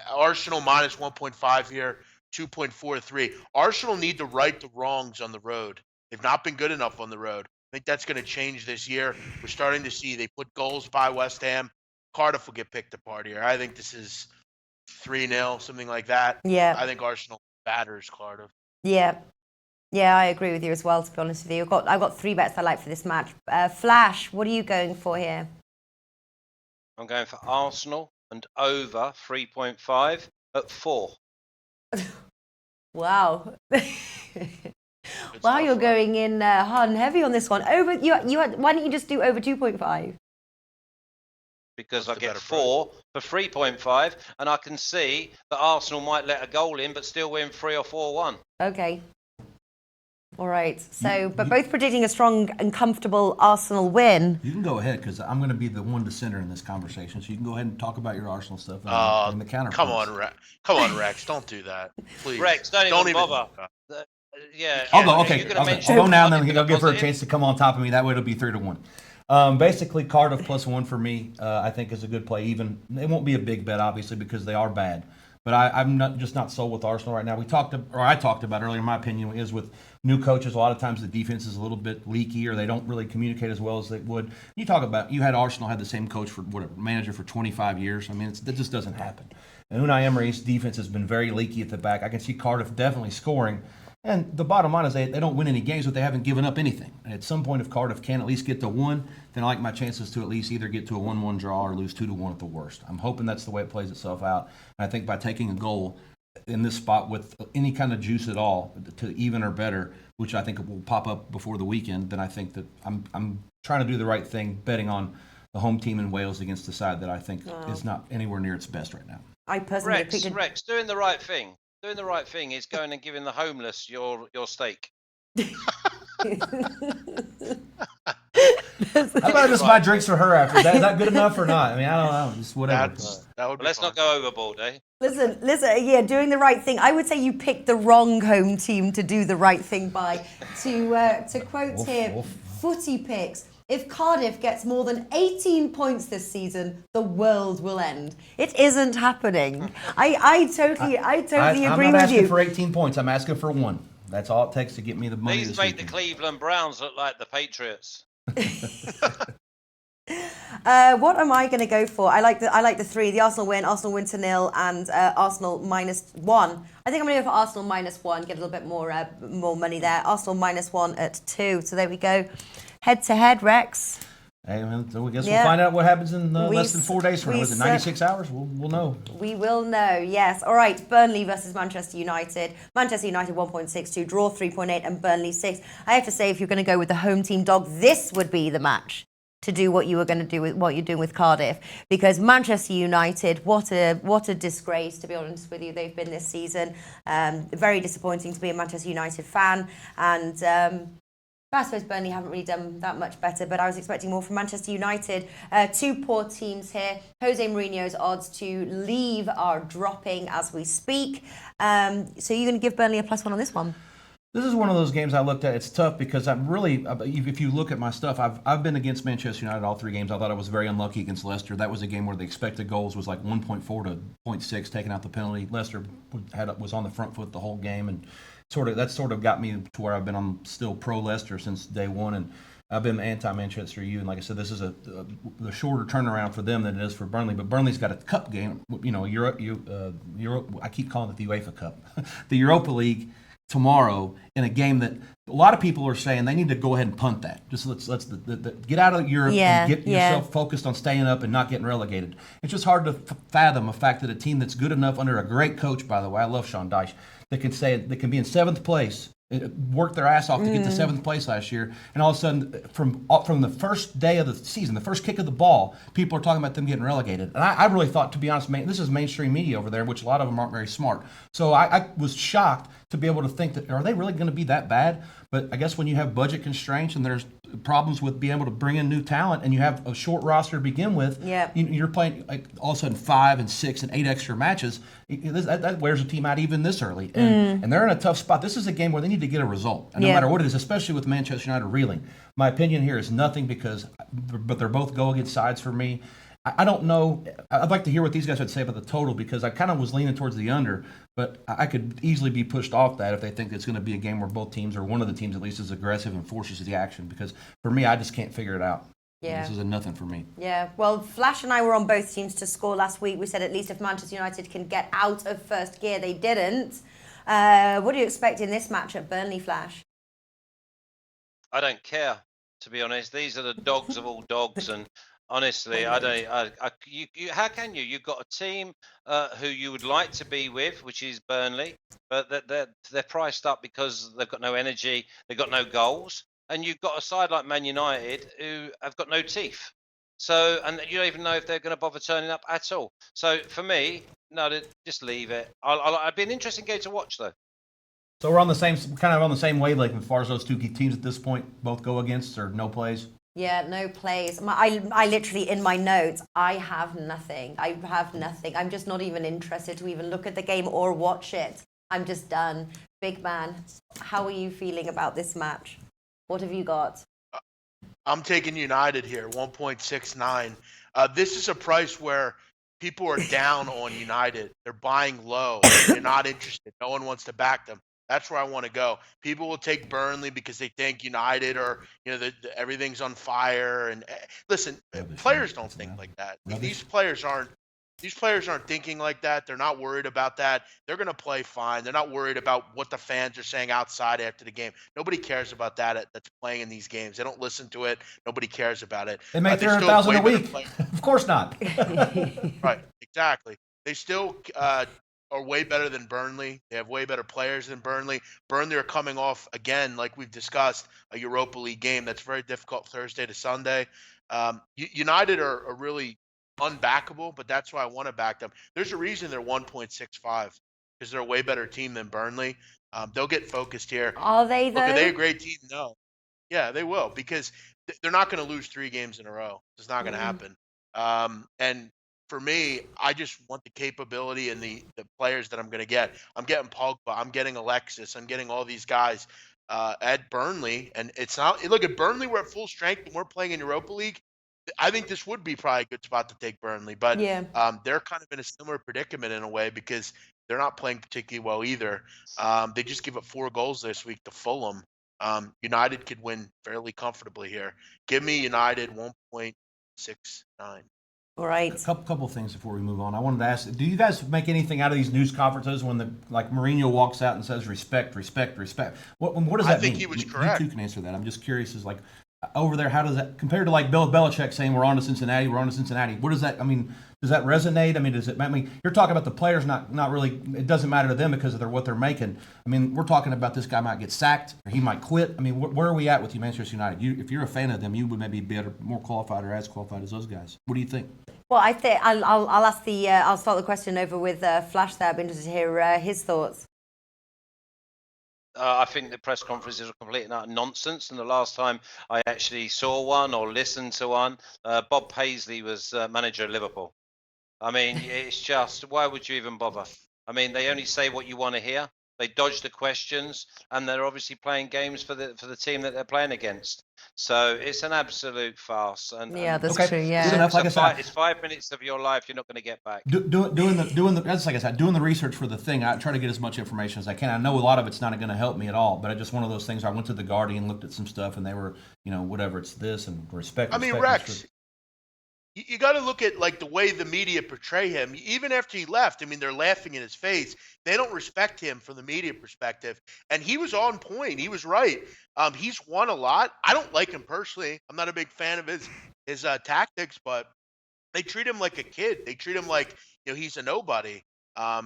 Arsenal minus 1.5 here, 2.43. Arsenal need to right the wrongs on the road. They've not been good enough on the road. I think that's going to change this year. We're starting to see they put goals by West Ham. Cardiff will get picked apart here. I think this is 3-0, something like that. Yeah. I think Arsenal batters Cardiff. Yeah. Yeah, I agree with you as well, to be honest with you. I've got 3 bets I like for this match. Flash, what are you going for here? I'm going for Arsenal and over 3.5 at 4. Wow. Good Wow, stuff, you're Rob. going in hard and heavy on this one. Over why don't you just do over 2.5? Because What's I the get better 4 for 3.5, and I can see that Arsenal might let a goal in, but still win 3 or 4-1. Okay. All right. So, but both predicting a strong and comfortable Arsenal win. You can go ahead because I'm going to be the one dissenter in this conversation. So you can go ahead and talk about your Arsenal stuff and the counterpoints. Come on, Rex. Don't do that, please. Rex, don't even bother. Yeah, I'll go. Andrew, Okay, you're gonna I'll mention go now, and Cardiff then in I'll the give her a positive? chance to come on top of me. That way, it'll be 3-1. Basically, Cardiff +1 for me. I think is a good play. Even it won't be a big bet, obviously, because they are bad. But I'm not sold with Arsenal right now. I talked about earlier. My opinion is with new coaches, a lot of times the defense is a little bit leaky, or they don't really communicate as well as they would. You talk about Arsenal had the same coach manager for 25 years. I mean, that just doesn't happen. And Unai Emery's defense has been very leaky at the back. I can see Cardiff definitely scoring. And the bottom line is they don't win any games, but they haven't given up anything. And at some point, if Cardiff can at least get to 1, then I like my chances to at least either get to a 1-1 draw or lose 2-1 at the worst. I'm hoping that's the way it plays itself out. And I think by taking a goal in this spot with any kind of juice at all to even or better, which I think will pop up before the weekend, then I think that I'm trying to do the right thing, betting on the home team in Wales against the side that I think is not anywhere near its best right now. I personally Rex, doing the right thing. Doing the right thing is going and giving the homeless your steak. How about I just buy drinks for her after? Is that good enough or not? I mean, I don't know. Just whatever. That would be Let's fun. not go overboard, eh? Listen, yeah, doing the right thing. I would say you picked the wrong home team to do the right thing by. To quote here, Footy Picks, if Cardiff gets more than 18 points this season, the world will end. It isn't happening. I totally agree I'm not with asking you. for 18 points. I'm asking for 1. That's all it takes to get me the money These this make the weekend. Cleveland Browns look like the Patriots. What am I going to go for? I like the 3. The Arsenal win to 0, and Arsenal -1. I think I'm going to go for Arsenal -1. Get a little bit more money there. Arsenal -1 at 2. So there we go. Head to head, Rex. Hey, man, so I guess we'll find out what happens in less than 4 days from now. Was it 96 hours? We'll know. We will know, yes. All right, Burnley versus Manchester United. Manchester United 1.62, draw 3.8, and Burnley 6. I have to say, if you're going to go with the home team dog, this would be the match to do what you were going to do with what you're doing with Cardiff, because Manchester United, what a disgrace, to be honest with you, they've been this season. Very disappointing to be a Manchester United fan, and I suppose Burnley haven't really done that much better, but I was expecting more from Manchester United. 2 poor teams here. Jose Mourinho's odds to leave are dropping as we speak. So you're going to give Burnley a +1 on this one? This is one of those games I looked at. It's tough because I'm really, if you look at my stuff, I've been against Manchester United all 3 games. I thought I was very unlucky against Leicester. That was a game where the expected goals was like 1.4 to 0.6, taking out the penalty. Leicester was on the front foot the whole game, and that got me to where I've been. I'm still pro Leicester since day one, and I've been anti-Manchester U. And like I said, this is a shorter turnaround for them than it is for Burnley. But Burnley's got a cup game. I keep calling it the Uefa Cup, the Europa League tomorrow, in a game that a lot of people are saying they need to go ahead and punt that. Just let's get out of Europe and get yourself focused on staying up and not getting relegated. It's just hard to fathom the fact that a team that's good enough under a great coach, by the way, I love Sean Dyche, that can be in 7th place, worked their ass off to get to 7th place last year, and all of a sudden, from the first day of the season, the first kick of the ball, people are talking about them getting relegated. And I really thought, to be honest, this is mainstream media over there, which a lot of them aren't very smart. So I was shocked to be able to think that, are they really going to be that bad? But I guess when you have budget constraints and there's problems with being able to bring in new talent, and you have a short roster to begin with, you're playing like all of a sudden 5 and 6 and 8 extra matches. That wears a team out even this early, and they're in a tough spot. This is a game where they need to get a result, and no matter what it is, especially with Manchester United reeling. My opinion here is nothing, but they're both go against sides for me. I don't know. I'd like to hear what these guys would say about the total, because I kind of was leaning towards the under, but I could easily be pushed off that if they think it's going to be a game where both teams, or one of the teams at least, is aggressive and forces the action. Because for me, I just can't figure it out. Yeah. This is a nothing for me. Yeah. Well, Flash and I were on both teams to score last week. We said at least if Manchester United can get out of first gear, they didn't. What do you expect in this match at Burnley, Flash? I don't care, to be honest. These are the dogs of all dogs, and Honestly, I don't. How can you? You've got a team who you would like to be with, which is Burnley, but they're priced up because they've got no energy, they've got no goals, and you've got a side like Man United who have got no teeth. So, and you don't even know if they're going to bother turning up at all. So, for me, no, just leave it. I'd be an interesting game to watch, though. So we're on the same, kind of on the same wavelength as far as those two teams at this point both go against, or no plays. Yeah, no plays. I literally, in my notes, I have nothing. I'm just not even interested to even look at the game or watch it. I'm just done. Big man, how are you feeling about this match? What have you got? I'm taking United here, 1.69. This is a price where people are down on United. They're buying low. They're not interested. No one wants to back them. That's where I want to go. People will take Burnley because they think United or everything's on fire. And listen, players don't think like that. These players aren't thinking like that. They're not worried about that. They're going to play fine. They're not worried about what the fans are saying outside after the game. Nobody cares about that that's playing in these games. They don't listen to it. Nobody cares about it. They make 300,000 a week. Of course not. Right, exactly. They still are way better than Burnley. They have way better players than Burnley. Burnley are coming off, again, like we've discussed, a Europa League game that's very difficult Thursday to Sunday. United are really unbackable, but that's why I want to back them. There's a reason they're 1.65 because they're a way better team than Burnley. They'll get focused here. Are they, though? Look, are they a great team? No. Yeah, they will, because they're not going to lose 3 games in a row. It's not going to happen. And for me, I just want the capability and the players that I'm going to get. I'm getting Pogba. I'm getting Alexis. I'm getting all these guys at Burnley. And it's not – look, at Burnley, we're at full strength and we're playing in Europa League. I think this would be probably a good spot to take Burnley. But they're kind of in a similar predicament in a way because they're not playing particularly well either. They just give up 4 goals this week to Fulham. United could win fairly comfortably here. Give me United 1.69. All right. A couple things before we move on. I wanted to ask, do you guys make anything out of these news conferences when Mourinho walks out and says respect, respect, respect? What does that mean? I think he was correct. You two can answer that. I'm just curious, over there, how does that, compared to Bill Belichick saying we're on to Cincinnati, what does that, does that resonate? You're talking about the players not really, it doesn't matter to them because of what they're making. We're talking about this guy might get sacked or he might quit. Where are we at with you, Manchester United? If you're a fan of them, you would maybe be more qualified or as qualified as those guys. What do you think? Well, I think I'll start the question over with Flash there. I'd be interested to hear his thoughts. I think the press conferences are complete and utter nonsense. And the last time I actually saw one or listened to one, Bob Paisley was manager of Liverpool. It's just, why would you even bother? They only say what you want to hear. They dodge the questions, and they're obviously playing games for the team that they're playing against. So it's an absolute farce. And that's true. Yeah, it's 5 minutes of your life you're not going to get back. Doing the research for the thing. I try to get as much information as I can. I know a lot of it's not going to help me at all, but it's just one of those things. I went to the Guardian, looked at some stuff, and they were, whatever it's this and respect. Rex. You got to look at the way the media portray him. Even after he left, they're laughing in his face. They don't respect him from the media perspective. And he was on point. He was right. He's won a lot. I don't like him personally. I'm not a big fan of his tactics, but they treat him like a kid. They treat him like he's a nobody. I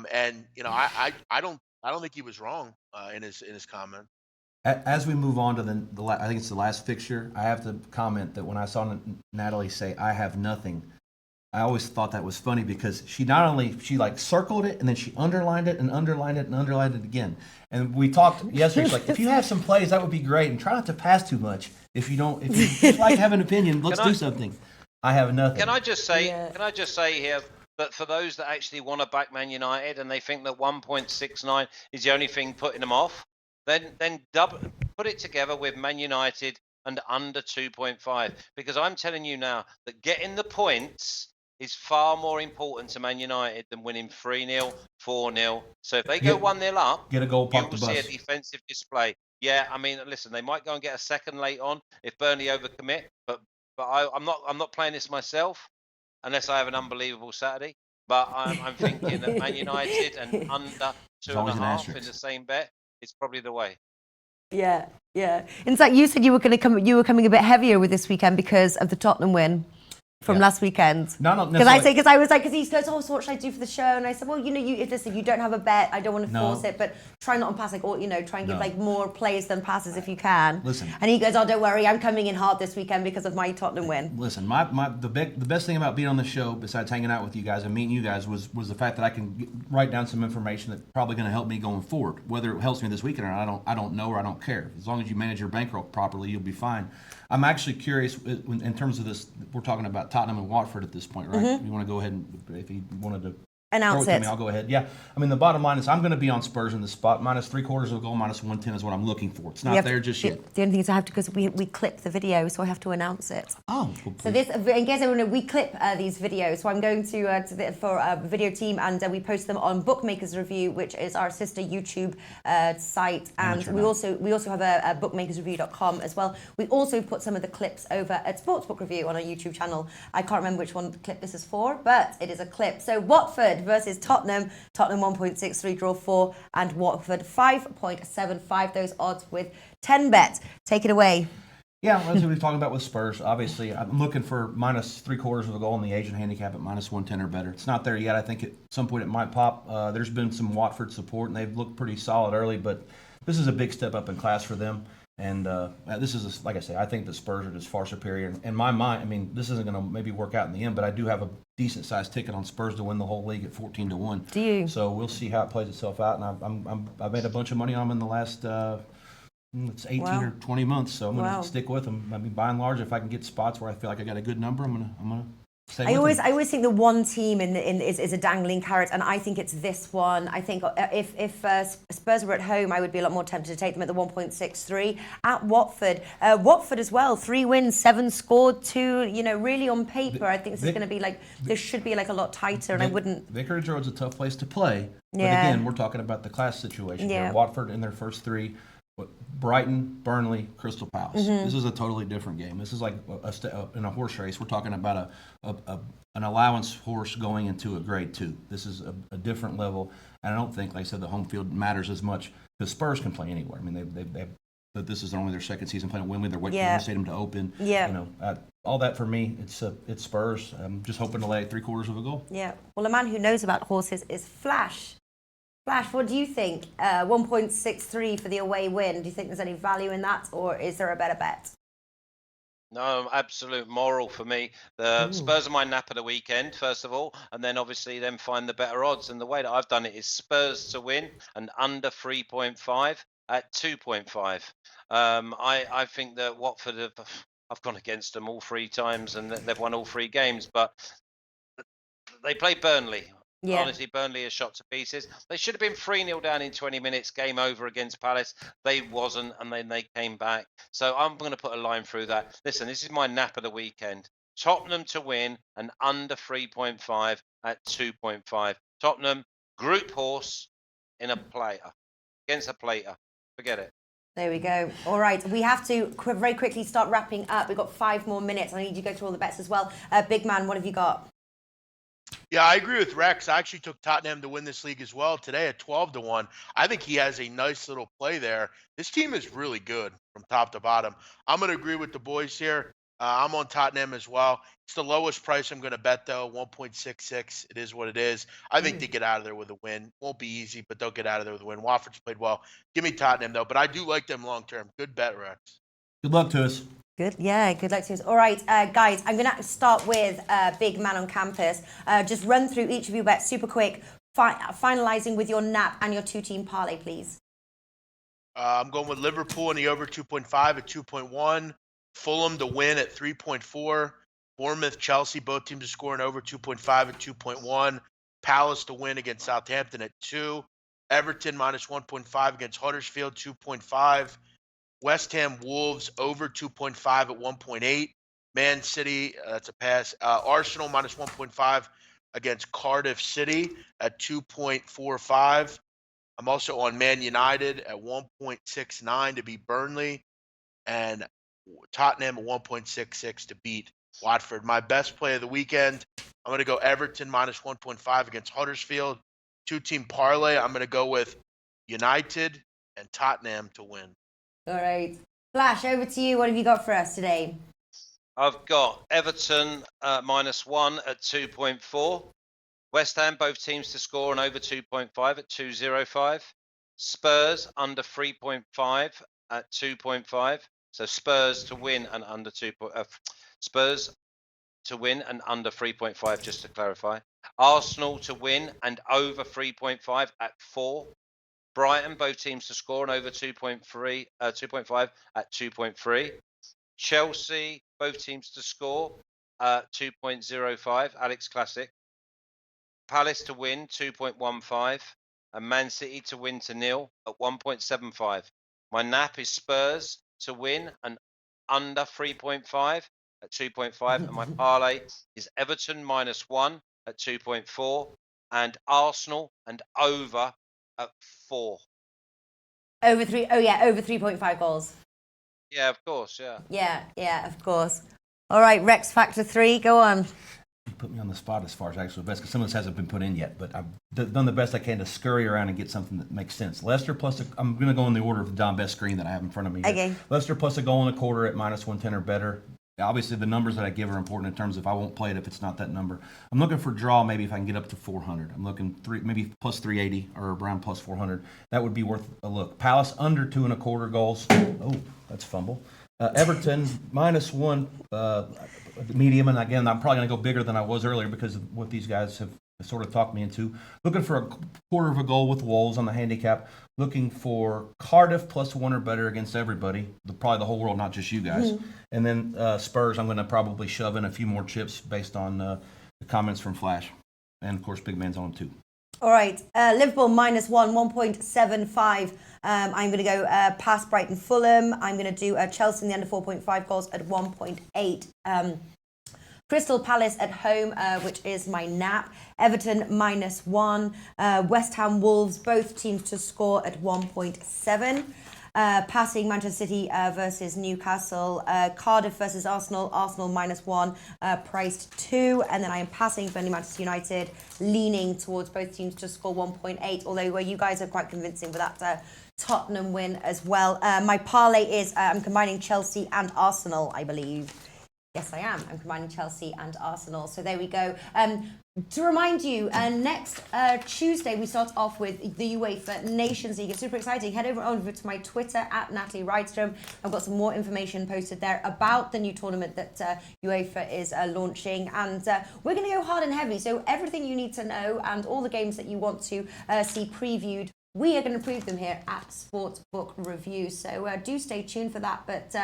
don't think he was wrong in his comment. As we move on to I think it's the last fixture, I have to comment that when I saw Natalie say, I have nothing, I always thought that was funny because she circled it and then she underlined it and underlined it and underlined it again. And we talked yesterday, she's like, if you have some plays, that would be great. And try not to pass too much. If you just like have an opinion, let's do something. I have nothing. Can I just say here that for those that actually want to back Man United and they think that 1.69 is the only thing putting them off, then put it together with Man United and under 2.5, because I'm telling you now that getting the points is far more important to Man United than winning 3-0, 4-0. So if they go 1-0 up, get a goal, you will see a defensive display. Yeah, listen, they might go and get a second late on if Burnley overcommit, but I'm not playing this myself unless I have an unbelievable Saturday. But I'm thinking that Man United and under 2.5 in the same bet. It's probably the way. Yeah. In fact, you said you were coming a bit heavier with this weekend because of the Tottenham win. from last weekend? No, Because I was like, because he goes, oh, so what should I do for the show? And I said, well, if you don't have a bet, I don't want to force it, but try not on pass, like, or try and give like more plays than passes if you can. Listen, and he goes, oh, don't worry, I'm coming in hard this weekend because of my Tottenham win. Listen, the best thing about being on the show, besides hanging out with you guys and meeting you guys, was the fact that I can write down some information that's probably going to help me going forward. Whether it helps me this weekend or not, I don't know, or I don't care. As long as you manage your bankroll properly, you'll be fine. I'm actually curious in terms of this. We're talking about Tottenham and Watford at this point, right? Mm-hmm. You want to go ahead and, if you wanted to announce throw it it to me, I'll go ahead. Yeah, I mean, the bottom line is I'm going to be on Spurs in the spot. Minus 3/4 of a goal, minus 110 is what I'm looking for. It's not there just yet. The only thing is I have to, because we clip the video, so I have to announce it. Oh, well, so this, in case everyone knows, we clip these videos. So I'm going for a video team, and we post them on Bookmakers Review, which is our sister YouTube site, and we also have a bookmakersreview.com as well. We also put some of the clips over at Sportsbook Review on our YouTube channel. I can't remember which one clip this is for, but it is a clip. So Watford versus Tottenham 1.63 draw 4, and Watford 5.75. Those odds with 10 bet. Take it away. Yeah, that's what we're talking about with Spurs. Obviously, I'm looking for minus 3/4 of a goal in the Asian handicap at minus 110 or better. It's not there yet. I think at some point it might pop. There's been some Watford support, and they've looked pretty solid early, but this is a big step up in class for them. And this is, like I say, I think the Spurs are just far superior. In my mind, I mean, this isn't going to maybe work out in the end, but I do have a decent-sized ticket on Spurs to win the whole league at 14-1. Do you? So we'll see how it plays itself out. And I've made a bunch of money on them in the last it's 18 or 20 months. So I'm going to stick with them. I mean, by and large, if I can get spots where I feel like I got a good number, I'm going to. I always think the one team is a dangling carrot, and I think it's this one. I think if Spurs were at home, I would be a lot more tempted to take them at the 1.63 at Watford. Watford as well, 3 wins, 7 scored, 2. Really on paper, I think this is going to be like, this should be like a lot tighter, and I wouldn't. Vicarage Road's a tough place to play, but again, we're talking about the class situation here. Watford in their first 3. Brighton, Burnley, Crystal Palace. Mm-hmm. This is a totally different game. This is like in a horse race. We're talking about an allowance horse going into a grade 2. This is a different level, and I don't think, like I said, the home field matters as much because Spurs can play anywhere. I mean, but this is only their second season playing at Wembley. They're waiting for the stadium to open. Yeah. All that for me, it's Spurs. I'm just hoping to lay 3/4 of a goal. Yeah. Well, a man who knows about horses is Flash. Flash, what do you think? 1.63 for the away win. Do you think there's any value in that, or is there a better bet? No, absolute moral for me. The Spurs are my nap of the weekend, first of all, and then obviously then find the better odds. And the way that I've done it is Spurs to win and under 3.5 at 2.5. I think that Watford I've gone against them all 3 times and they've won all 3 games, but they play Burnley. Yeah. Honestly, Burnley is shot to pieces. They should have been 3-0 down in 20 minutes, game over against Palace. They wasn't, and then they came back. So I'm going to put a line through that. Listen, this is my nap of the weekend. Tottenham to win and under 3.5 at 2.5. Tottenham, group horse in a plater. Against a plater. Forget it. There we go. All right, we have to very quickly start wrapping up. We've got 5 more minutes. I need you to go through all the bets as well. Big man, what have you got? Yeah, I agree with Rex. I actually took Tottenham to win this league as well today at 12-1. I think he has a nice little play there. This team is really good from top to bottom. I'm going to agree with the boys here. I'm on Tottenham as well. It's the lowest price I'm going to bet, though, 1.66. It is what it is. I think they get out of there with a win. Won't be easy, but they'll get out of there with a win. Watford's played well. Give me Tottenham, though, but I do like them long term. Good bet, Rex. Good luck to us. Good, yeah, good luck to us. All right, guys, I'm going to start with Big Man on Campus. Just run through each of your bets super quick, finalising with your nap and your 2-team parlay, please. I'm going with Liverpool in the over 2.5 at 2.1. Fulham to win at 3.4. Bournemouth, Chelsea, both teams to score an over 2.5 at 2.1. Palace to win against Southampton at 2. Everton minus 1.5 against Huddersfield, 2.5. West Ham, Wolves over 2.5 at 1.8. Man City, that's a pass. Arsenal minus 1.5 against Cardiff City at 2.45. I'm also on Man United at 1.69 to beat Burnley, and Tottenham at 1.66 to beat Watford. My best play of the weekend, I'm going to go Everton minus 1.5 against Huddersfield. 2-team parlay, I'm going to go with United and Tottenham to win. All right. Flash, over to you. What have you got for us today? I've got Everton -1 at 2.4. West Ham, both teams to score and over 2.5 at 2.05. Spurs under 3.5 at 2.5. So Spurs to win and under Spurs to win and under 3.5, just to clarify. Arsenal to win and over 3.5 at 4. Brighton, both teams to score and over 2.5 at 2.3. Chelsea, both teams to score 2.05. Alex Classic. Palace to win 2.15, and Man City to win to 0 at 1.75. My nap is Spurs to win and under 3.5 at 2.5, and my parlay is Everton -1 at 2.4 and Arsenal and over at 4. Over 3. Oh yeah, over 3.5 goals. Yeah, of course. Yeah. Yeah, of course. All right, Rex Factor 3, go on. You put me on the spot as far as actual best, because some of this hasn't been put in yet, but I've done the best I can to scurry around and get something that makes sense. Leicester plus, I'm going to go in the order of the Don Best screen that I have in front of me here. Okay. Leicester plus a goal and a quarter at -110 or better. Obviously, the numbers that I give are important in terms of I won't play it if it's not that number. I'm looking for draw maybe if I can get up to 400. I'm looking maybe plus 380 or around plus 400. That would be worth a look. Palace under 2.25 goals. Oh, that's fumble. Everton -1 medium, and again, I'm probably going to go bigger than I was earlier because of what these guys have sort of talked me into. Looking for a quarter of a goal with Wolves on the handicap. Looking for Cardiff +1 or better against everybody, probably the whole world, not just you guys. Mm-hmm. And then Spurs, I'm going to probably shove in a few more chips based on the comments from Flash. And, of course, Big Man's on too. All right, Liverpool -1, 1.75. I'm going to go past Brighton Fulham. I'm going to do Chelsea in the under 4.5 goals at 1.8. Crystal Palace at home, which is my nap. Everton -1. West Ham Wolves, both teams to score at 1.7. Passing Manchester City versus Newcastle. Cardiff versus Arsenal. Arsenal -1, priced 2. And then I am passing Burnley Manchester United, leaning towards both teams to score 1.8. Although you guys are quite convincing with that Tottenham win as well. My parlay is I'm combining Chelsea and Arsenal, I believe. Yes, I am. I'm combining Chelsea and Arsenal. So there we go. To remind you, next Tuesday we start off with the UEFA Nations League. It's super exciting. Head over to my Twitter at Natalie Rydstrom. I've got some more information posted there about the new tournament that UEFA is launching. And we're going to go hard and heavy. So everything you need to know and all the games that you want to see previewed, we are going to preview them here at Sportsbook Review. So do stay tuned for that. But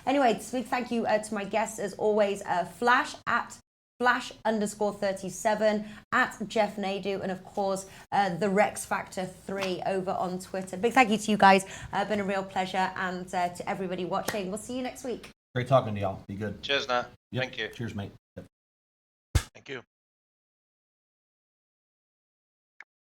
anyway, big thank you to my guests as always, Flash at Flash_37, at Jeff Nadu, and of course the Rex Factor 3 over on Twitter. Big thank you to you guys. Been a real pleasure, and to everybody watching. We'll see you next week. Great talking to y'all. Be good. Cheers, Nat. Yep. Thank you. Cheers, mate.